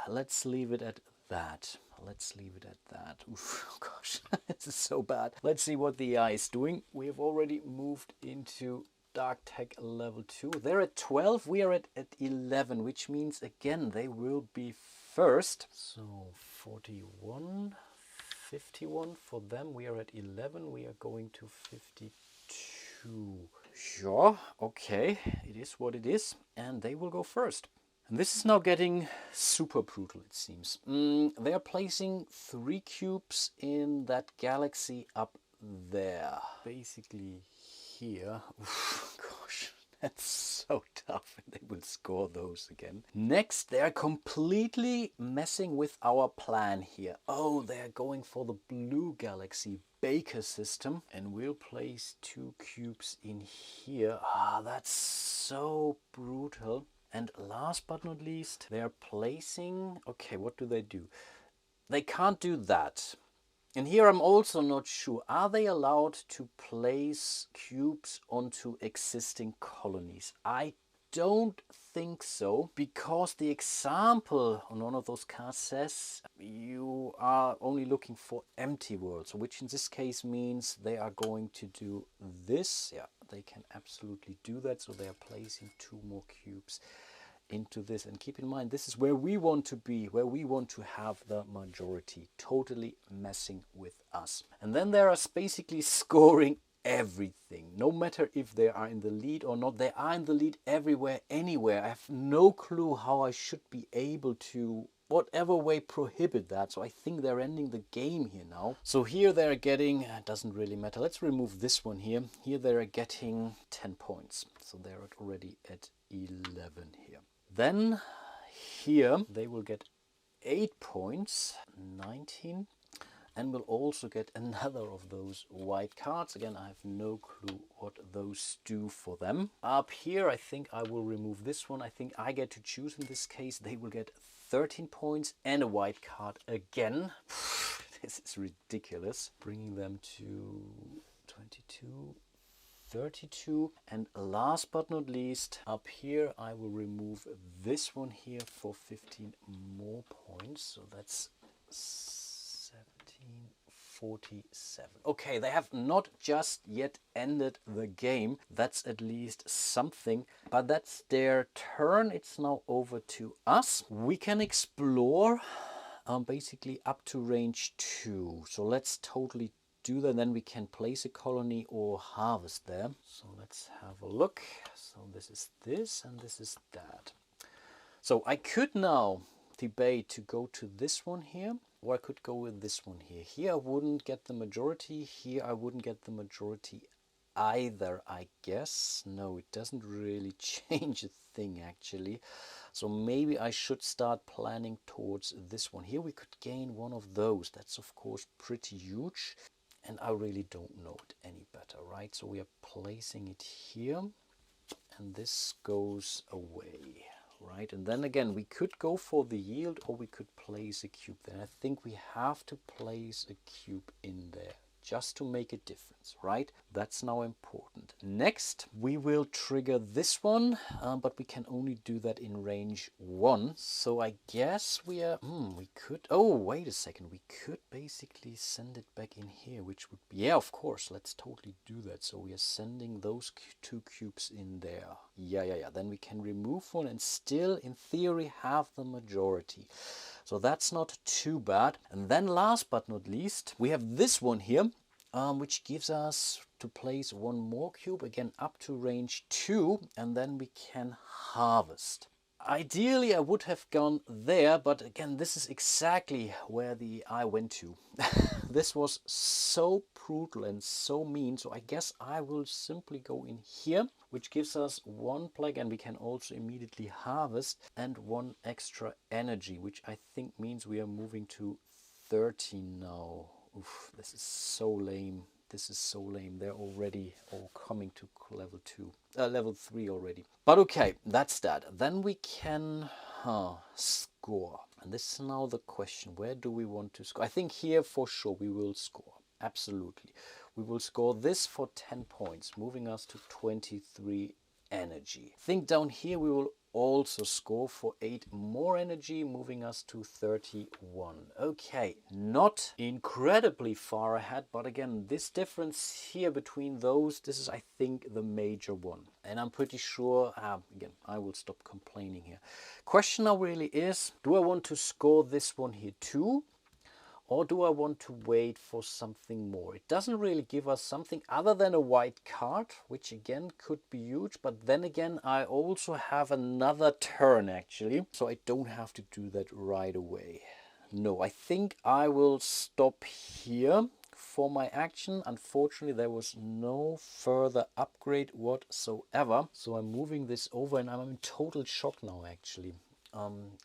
let's leave it at that. Let's leave it at that. Oof, oh gosh, this is so bad. Let's see what the AI is doing. We have already moved into Dark Tech level 2. They're at 12, we are at 11, which means again they will be first. So 41, 51 for them. We are at 11, we are going to 52. Sure, okay, it is what it is, and they will go first. And this is now getting super brutal, it seems. They are placing 3 cubes in that galaxy up there. Basically here. Oof, gosh, that's so tough. They will score those again. Next, they're completely messing with our plan here. Oh, they're going for the blue galaxy Baker system, and we'll place 2 cubes in here. That's so brutal. And last but not least, they are placing... Okay, what do? They can't do that. And here I'm also not sure. Are they allowed to place cubes onto existing colonies? I don't think so, because the example on one of those cards says you are only looking for empty worlds, which in this case means they are going to do this. Yeah, they can absolutely do that. So they are placing 2 more cubes into this, and keep in mind this is where we want to be, where we want to have the majority, totally messing with us. And then they are basically scoring everything, no matter if they are in the lead or not. They are in the lead everywhere, anywhere. I have no clue how I should be able to whatever way prohibit that. So I think they're ending the game here now. So here they're getting, it doesn't really matter, let's remove this one here. Here they're getting 10 points, so they're already at 11 here. Then here they will get 8 points, 19, and will also get another of those white cards. Again, I have no clue what those do for them. Up here, I think I will remove this one. I think I get to choose in this case. They will get 13 points and a white card again. This is ridiculous. Bringing them to 22, 32. And last but not least, up here I will remove this one here for 15 more points. So that's 1747. Okay, they have not just yet ended the game. That's at least something. But that's their turn. It's now over to us. We can explore basically up to range 2. So let's totally do that. Then we can place a colony or harvest there. So let's have a look. So this is this and this is that. So I could now debate to go to this one here, or I could go with this one here. Here I wouldn't get the majority. Here I wouldn't get the majority either, I guess. No, it doesn't really change a thing actually. So maybe I should start planning towards this one. Here we could gain one of those. That's of course pretty huge. And I really don't know it any better, right? So we are placing it here. And this goes away, right? And then again, we could go for the yield or we could place a cube there. And I think we have to place a cube in there just to make a difference, right? That's now important. Next, we will trigger this one, but we can only do that in range 1. So I guess we are, we could, oh, wait a second. We could basically send it back in here, which would be, yeah, of course, let's totally do that. So we are sending those 2 cubes in there. Yeah. Then we can remove one and still, in theory, have the majority. So that's not too bad. And then last but not least, we have this one here, which gives us to place one more cube, again up to range 2, and then we can harvest. Ideally, I would have gone there, but again, this is exactly where the eye went to. This was so brutal and so mean, so I guess I will simply go in here, which gives us 1 plague, and we can also immediately harvest, and 1 extra energy, which I think means we are moving to 13 now. Oof, this is so lame. This is so lame. They're already all coming to level 3 already. But okay, that's that. Then we can score. And this is now the question. Where do we want to score? I think here for sure we will score. Absolutely. We will score this for 10 points, moving us to 23 energy. I think down here we will also score for 8 more energy, moving us to 31. Okay, not incredibly far ahead, but again, this difference here between those, this is, I think, the major one. And I'm pretty sure, again, I will stop complaining here. Question now really is, do I want to score this one here too? Or do I want to wait for something more? It doesn't really give us something other than a white card, which again could be huge. But then again, I also have another turn actually. So I don't have to do that right away. No, I think I will stop here for my action. Unfortunately, there was no further upgrade whatsoever. So I'm moving this over and I'm in total shock now actually,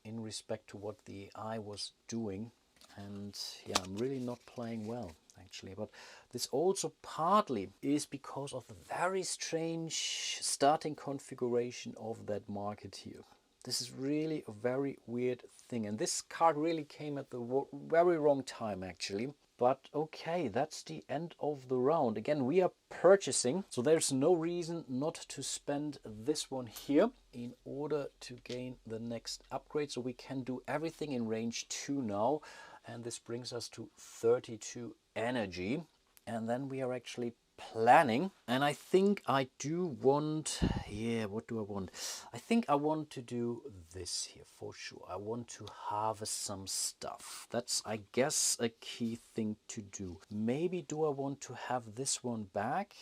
in respect to what the AI was doing. And yeah, I'm really not playing well actually, but this also partly is because of the very strange starting configuration of that market here. This is really a very weird thing, and this card really came at the very wrong time actually. But okay, that's the end of the round. Again, we are purchasing, so there's no reason not to spend this one here in order to gain the next upgrade. So we can do everything in range 2 now. And this brings us to 32 energy. And then we are actually planning. And I think I do want, yeah, what do I want? I think I want to do this here for sure. I want to harvest some stuff. That's, I guess, a key thing to do. Maybe do I want to have this one back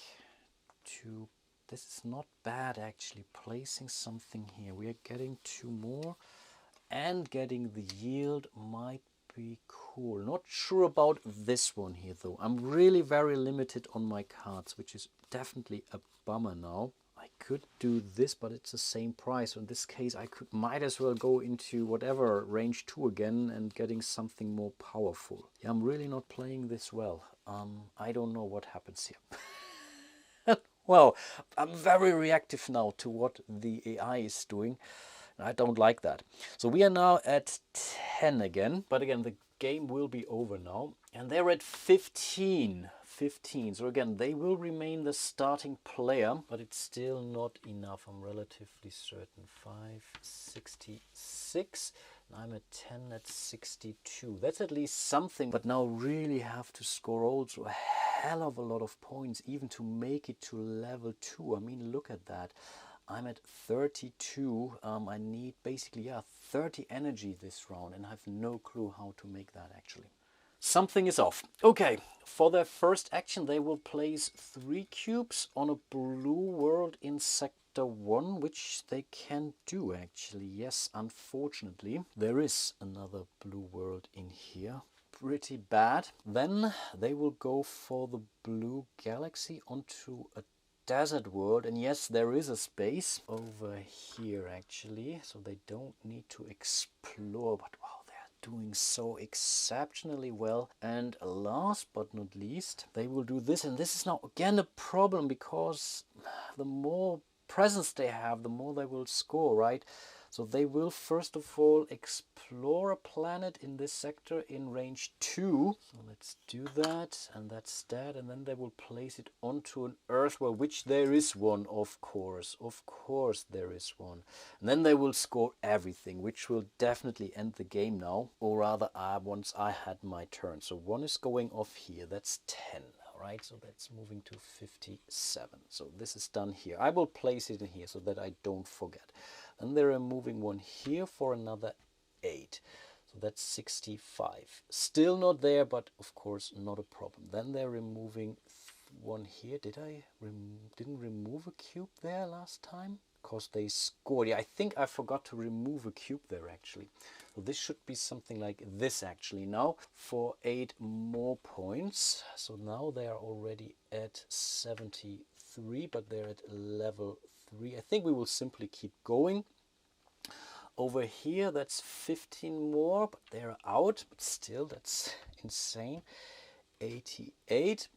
to, this is not bad actually, placing something here. We are getting 2 more and getting the yield might be cool. Not sure about this one here though. I'm really very limited on my cards, which is definitely a bummer now. I could do this, but it's the same price. So in this case, I might as well go into whatever range 2 again and getting something more powerful. Yeah, I'm really not playing this well. I don't know what happens here. Well, I'm very reactive now to what the AI is doing. I don't like that. So we are now at 10 again. But again, the game will be over now. And they're at 15. 15. So again, they will remain the starting player, but it's still not enough. I'm relatively certain. 5, 66. I'm at 10, that's 62. That's at least something, but now really have to score also a hell of a lot of points even to make it to level 2. I mean, look at that. I'm at 32. I need basically, 30 energy this round, and I have no clue how to make that actually. Something is off. Okay, for their first action, they will place 3 cubes on a blue world in Sector 1, which they can do actually. Yes, unfortunately, there is another blue world in here. Pretty bad. Then they will go for the blue galaxy onto a desert world, and yes, there is a space over here actually, so they don't need to explore, but wow, they're doing so exceptionally well. And last but not least, they will do this, and this is now again a problem because the more presence they have, the more they will score, right? So they will first of all explore a planet in this sector in range 2. So let's do that, and that's that. And then they will place it onto an Earth world, which there is one, of course. Of course there is one. And then they will score everything, which will definitely end the game now. Or rather, once I had my turn. So one is going off here. That's 10. Right, so that's moving to 57. So this is done here. I will place it in here so that I don't forget. And they're moving one here for another 8. So that's 65. Still not there, but of course not a problem. Then they're removing one here. Didn't remove a cube there last time? Because they scored. Yeah, I think I forgot to remove a cube there actually. So this should be something like this actually now for 8 more points. So now they are already at 73, but they're at level 3. I think we will simply keep going. Over here, that's 15 more, but they're out. But still, that's insane. 88.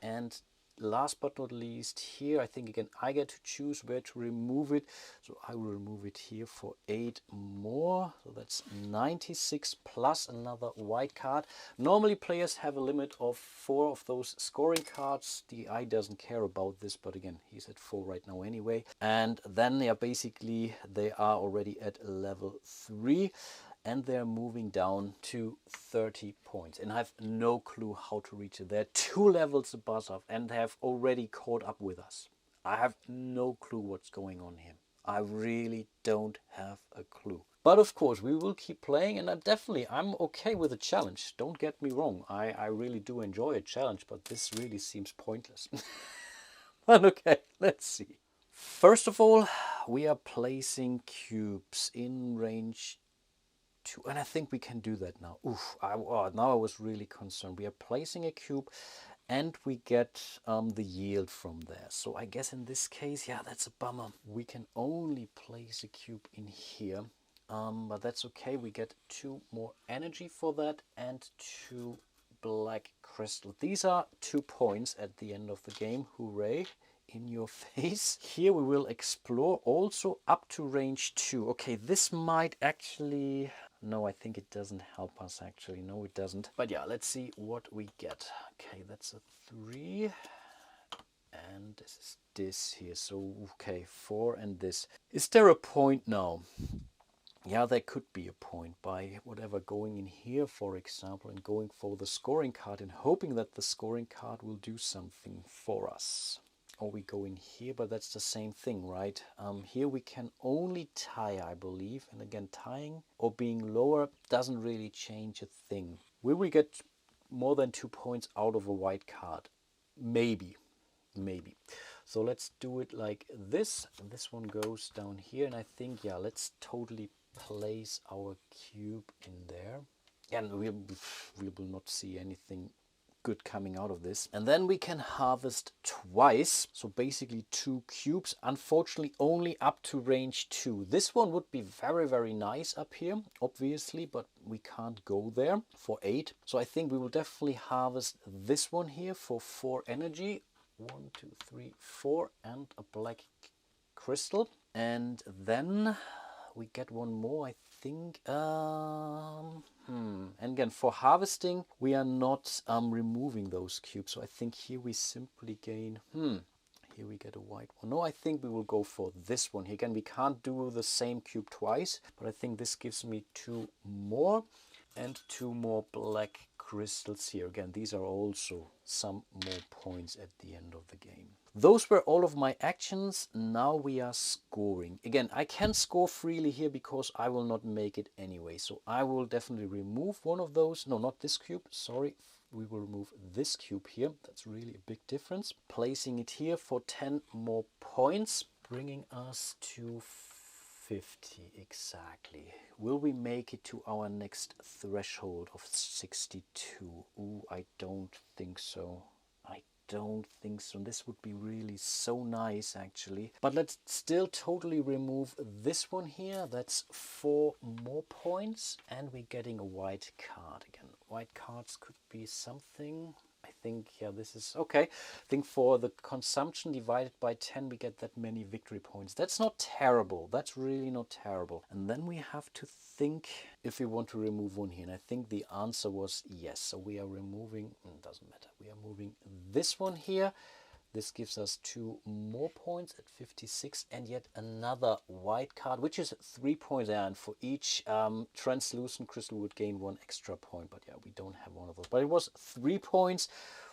And last but not least, here, I think again, I get to choose where to remove it. So I will remove it here for 8 more. So that's 96 plus another white card. Normally players have a limit of 4 of those scoring cards. The eye doesn't care about this, but again, he's at 4 right now anyway. And then basically they are already at level 3. And they're moving down to 30 points. And I have no clue how to reach it. They're 2 levels above us and have already caught up with us. I have no clue what's going on here. I really don't have a clue. But of course, we will keep playing, and I'm okay with a challenge. Don't get me wrong. I really do enjoy a challenge, but this really seems pointless. But okay, let's see. First of all, we are placing cubes in range 2, and I think we can do that now. Oof, now I was really concerned. We are placing a cube and we get the yield from there. So I guess in this case, yeah, that's a bummer. We can only place a cube in here, but that's okay. We get 2 more energy for that and 2 black crystal. These are 2 points at the end of the game. Hooray. In your face. Here we will explore also up to range 2. Okay, this might actually... No, I think it doesn't help us actually. No, it doesn't. But yeah, let's see what we get. Okay, that's a 3. And this is this here. So, okay, 4 and this. Is there a point now? Yeah, there could be a point by whatever going in here, for example, and going for the scoring card and hoping that the scoring card will do something for us. Or we go in here, but that's the same thing, right? Here we can only tie, I believe. And again, tying or being lower doesn't really change a thing. Will we get more than 2 points out of a white card? Maybe. Maybe. So let's do it like this. And this one goes down here. And I think, yeah, let's totally place our cube in there. And we will not see anything good coming out of this. And then we can harvest twice, so basically 2 cubes, unfortunately only up to range 2. This one would be very, very nice up here, obviously, but we can't go there for 8. So I think we will definitely harvest this one here for 4 energy. 1, 2, 3, 4, and a black crystal. And then we get one more, I think. And again, for harvesting, we are not removing those cubes. So I think here we simply gain, here we get a white one. No, I think we will go for this one. Again, we can't do the same cube twice, but I think this gives me 2 more and 2 more black crystals here. Again, these are also some more points at the end of the game. Those were all of my actions. Now we are scoring. Again, I can score freely here because I will not make it anyway. So I will definitely remove one of those. No, not this cube. Sorry. We will remove this cube here. That's really a big difference. Placing it here for 10 more points, bringing us to 50 exactly. Will we make it to our next threshold of 62? Ooh, I don't think so. I don't think so. This would be really so nice actually. But let's still totally remove this one here. That's 4 more points and we're getting a white card again. White cards could be something. I think, yeah, this is okay. I think for the consumption divided by 10, we get that many victory points. That's not terrible. That's really not terrible. And then we have to think if we want to remove one here. And I think the answer was yes. So we are removing, doesn't matter. We are moving this one here. This gives us 2 more points at 56 and yet another white card, which is 3 points. And for each translucent crystal, we would gain 1 extra point. But yeah, we don't have one of those. But it was 3 points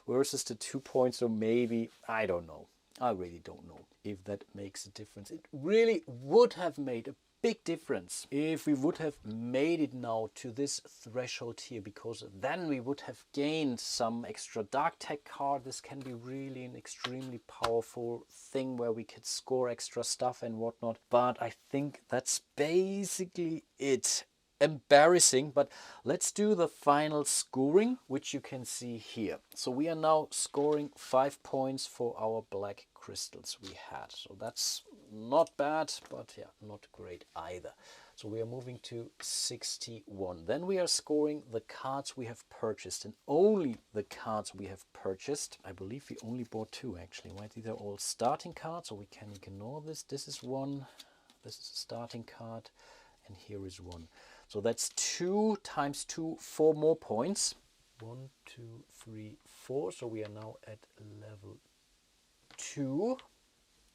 versus the 2 points. So maybe, I don't know. I really don't know if that makes a difference. It really would have made a big difference if we would have made it now to this threshold here, because then we would have gained some extra dark tech card. This can be really an extremely powerful thing where we could score extra stuff and whatnot. But I think that's basically it. Embarrassing, but let's do the final scoring, which you can see here. So we are now scoring 5 points for our black crystals we had. So that's not bad, but yeah, not great either. So we are moving to 61. Then we are scoring the cards we have purchased, and only the cards we have purchased. I believe we only bought 2 actually, right? These are all starting cards, so we can ignore this. This is one, this is a starting card, and here is one. So that's 2 times 2, 4 more points. 1, 2, 3, 4. So we are now at level 2.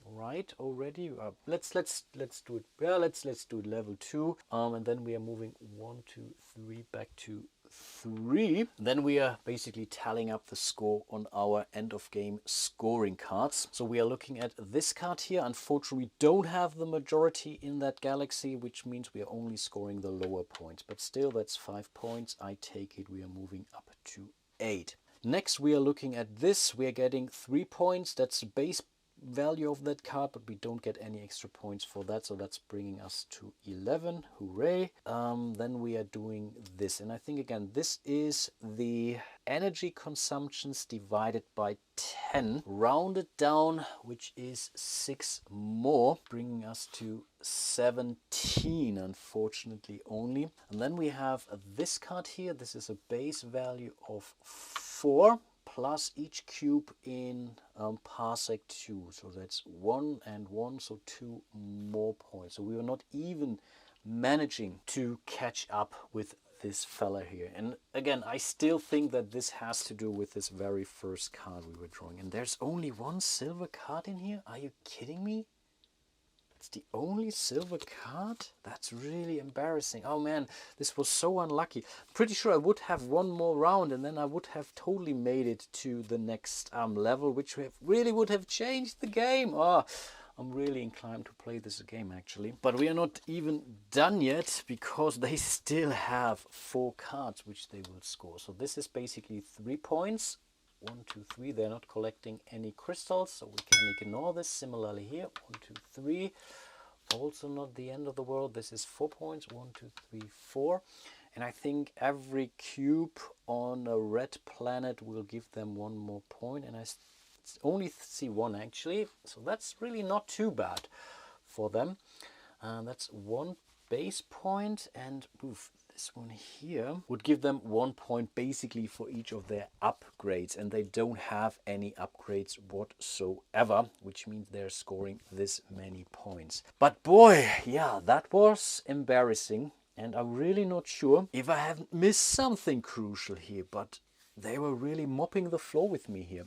Right, already. Let's do it. Yeah, let's do it level 2. And then we are moving 1, 2, 3 back to 3. Then we are basically tallying up the score on our end of game scoring cards. So we are looking at this card here. Unfortunately, we don't have the majority in that galaxy, which means we are only scoring the lower points. But still, that's 5 points. I take it we are moving up to 8. Next, we are looking at this. We are getting 3 points. That's the base value of that card, but we don't get any extra points for that, so that's bringing us to 11. Hooray. Then we are doing this, and I think again this is the energy consumptions divided by 10 rounded down, which is 6 more, bringing us to 17 unfortunately only. And then we have this card here. This is a base value of 4 plus each cube in parsec 2. So that's 1 and 1, so 2 more points. So we are not even managing to catch up with this fella here. And again, I still think that this has to do with this very first card we were drawing. And there's only 1 silver card in here? Are you kidding me? It's the only silver card? That's really embarrassing. Oh man, this was so unlucky. Pretty sure I would have 1 more round and then I would have totally made it to the next level, which really would have changed the game. Oh, I'm really inclined to play this game actually. But we are not even done yet because they still have 4 cards which they will score. So this is basically 3 points. 1, 2, 3. They're not collecting any crystals, so we can ignore this. Similarly here, 1, 2, 3. Also not the end of the world. This is 4 points. 1, 2, 3, 4. And I think every cube on a red planet will give them 1 more point. And I only see 1 actually. So that's really not too bad for them. That's 1 base point, and oof, this one here would give them 1 point basically for each of their upgrades, and they don't have any upgrades whatsoever, which means they're scoring this many points. But boy, yeah, that was embarrassing. And I'm really not sure if I haven't missed something crucial here, but they were really mopping the floor with me here.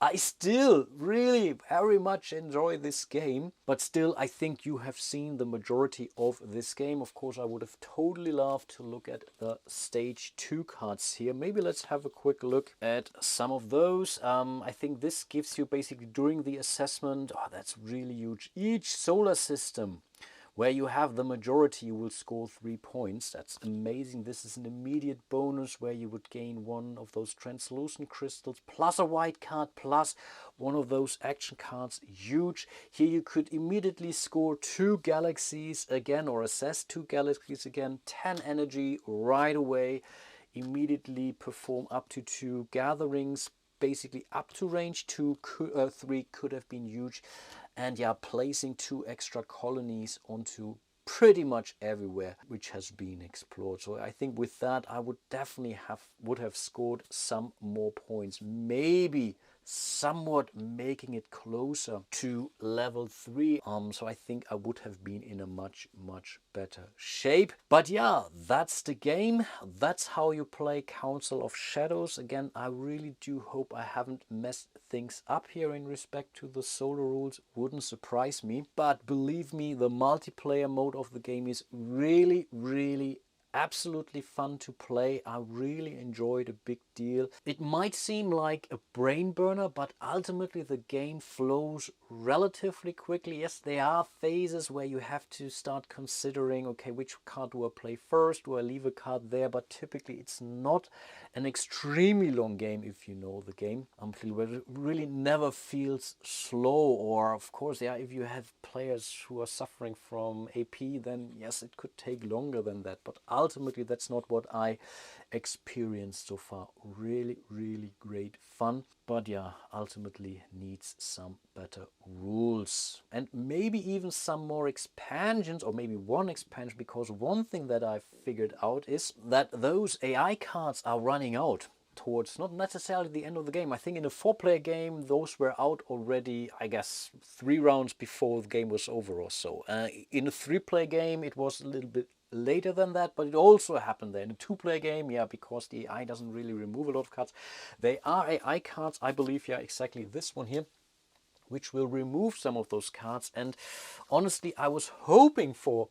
I still really very much enjoy this game, but still I think you have seen the majority of this game. Of course, I would have totally loved to look at the stage 2 cards here. Maybe let's have a quick look at some of those. I think this gives you basically during the assessment, oh, that's really huge. Each solar system where you have the majority, you will score 3 points. That's amazing. This is an immediate bonus where you would gain one of those translucent crystals, plus a white card, plus one of those action cards. Huge. Here you could immediately score 2 galaxies again, or assess 2 galaxies again. 10 energy right away. Immediately perform up to 2 gatherings, basically up to range 2, 3 could have been huge. And yeah, placing 2 extra colonies onto pretty much everywhere which has been explored. So I think with that I would definitely would have scored some more points, maybe somewhat making it closer to level 3. So I think I would have been in a much better shape. But yeah, that's the game. That's how you play Council of Shadows. Again, I really do hope I haven't messed things up here in respect to the solo rules. Wouldn't surprise me. But believe me, the multiplayer mode of the game is really absolutely fun to play. I really enjoyed a big deal. It might seem like a brain burner, but ultimately the game flows relatively quickly. Yes, there are phases where you have to start considering, okay, which card do I play first? Do I leave a card there? But typically it's not an extremely long game if you know the game. It really never feels slow, or of course, yeah, if you have players who are suffering from AP, then yes, it could take longer than that. But ultimately, that's not what I experienced so far. Really great fun. But yeah, ultimately needs some better rules. And maybe even some more expansions, or maybe one expansion, because one thing that I figured out is that those AI cards are running out towards not necessarily the end of the game. I think in a 4-player game, those were out already, I guess, 3 rounds before the game was over or so. In a 3-player game, it was a little bit later than that, but it also happened there. In a 2-player game, yeah, because the AI doesn't really remove a lot of cards. They are AI cards, I believe, yeah, exactly this one here, which will remove some of those cards. And honestly, I was hoping for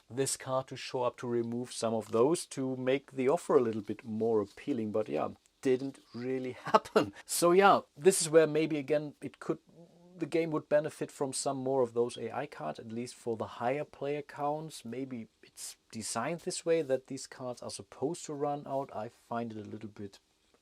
this card to show up to remove some of those to make the offer a little bit more appealing, but yeah, didn't really happen. So yeah, this is where maybe again the game would benefit from some more of those AI cards, at least for the higher player counts. Maybe it's designed this way that these cards are supposed to run out. I find it a little bit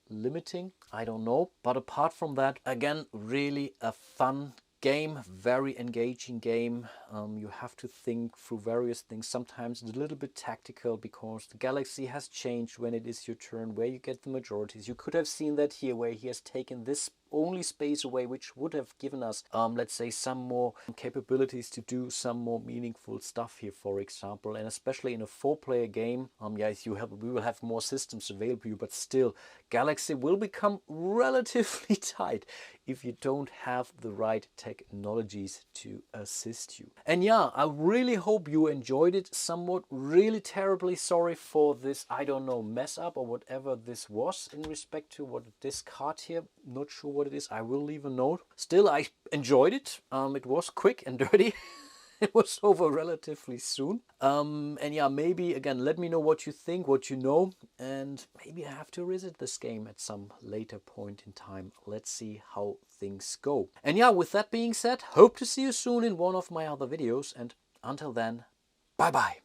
limiting, I don't know. But apart from that, again, really a fun game, very engaging game. You have to think through various things. Sometimes it's a little bit tactical because the galaxy has changed when it is your turn, where you get the majorities. You could have seen that here, where he has taken this only space away, which would have given us, let's say, some more capabilities to do some more meaningful stuff here, for example. And especially in a 4-player game, yes, we will have more systems available to you, but still, Galaxy will become relatively tight if you don't have the right technologies to assist you. And yeah, I really hope you enjoyed it somewhat. Really terribly sorry for this, I don't know, mess up or whatever this was in respect to what this card here. Not sure what it is. I will leave a note. Still, I enjoyed it. It was quick and dirty. It was over relatively soon. And yeah, maybe again, let me know what you think, what you know, and maybe I have to revisit this game at some later point in time. Let's see how things go. And yeah, with that being said, hope to see you soon in one of my other videos, and until then, bye bye.